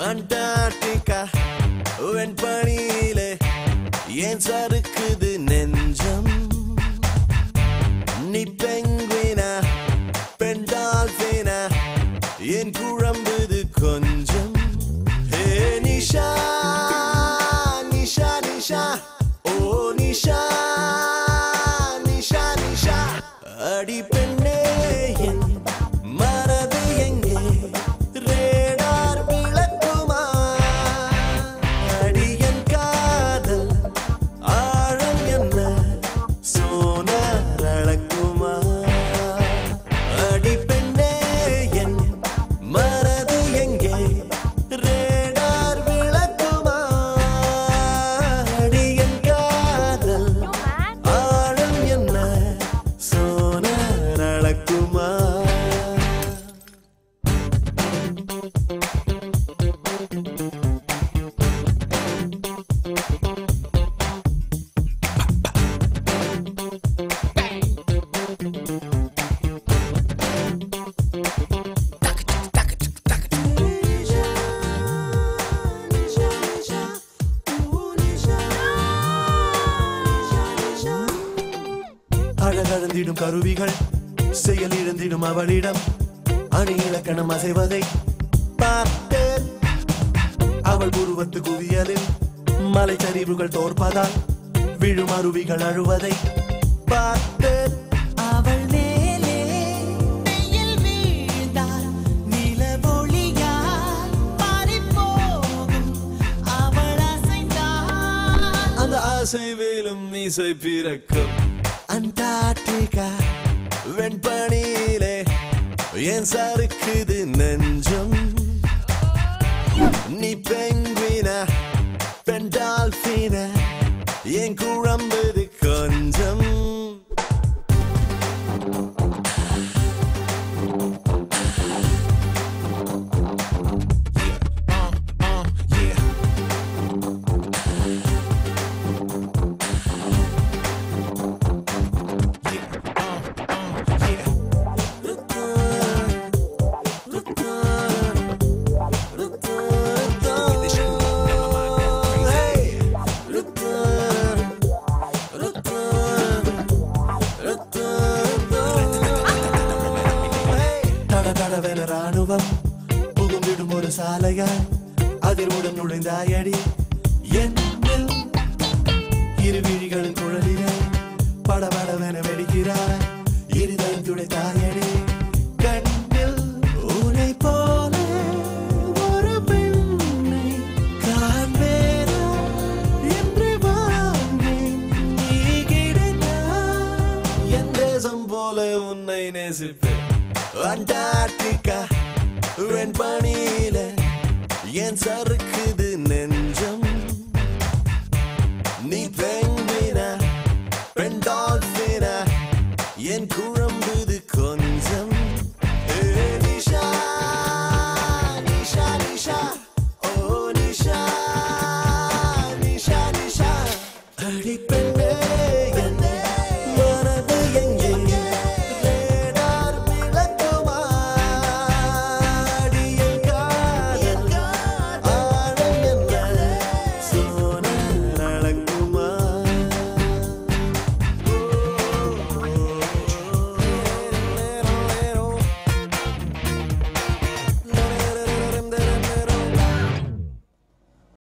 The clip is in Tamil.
Antarctica வெண்பனியிலே ஏன் சறுக்குது நெஞ்சம் நீ பெங்குவினா பெண் டால்பினா ஏன் குழம்புது கொஞ்சம் ஹே நிஷா நிஷா நிஷா ஓ நிஷா நிஷா நிஷா அடி பெண்ணே என் மனது எங்கே அழகழந்திடும் கருவிகள் செயல் இழந்திடும் அவளிடம் அணி இலக்கணம் அசைவதை பார்த்தேன் அவள் உருவத்து குவியலில் மலைச்சரிவுகள் தோற்பதால் விழும் அருவிகள் அழுவதை பார்த்தேன் அவள் மேலே வெயில் வீழ்ந்தால் நிலவொளியால் பாரிப்போகும் அவள் அசைந்தால் அந்த அசைவிலும் இசை பிறக்கும் Antarctica வெண்பனியிலே ஏன் சறுக்குது நெஞ்சம் நீ பெங்குவினா பெண் டால்பினா ஏன் குழம்புது கொஞ்சம் ராணுவம் புகுந்திடும் ஒரு சாலையாய் அதிர்வுடன் நுழைந்தாயடி என்னில் இரு விழிகளின் குழலிலே படபடவென வெடிக்கிறாய் இருதயம் துடைத்தாயடி கண்ணில் உன்னை போல ஒரு பெண்ணை காண்பேனா என்று வாழ்ந்தேன் நீ கிடைத்தாய் என் தேசம் போல உன்னை நேசிப்பேன் Antarctica வெண்பனியிலே ஏன் சறுக்குது நெஞ்சம் நீ பெங்குவினா பெண் டால்பினா ஏன் குழம்புது கொஞ்சம் நிஷா நிஷா நிஷா ஓ நிஷா நிஷா நிஷா அடி பெண்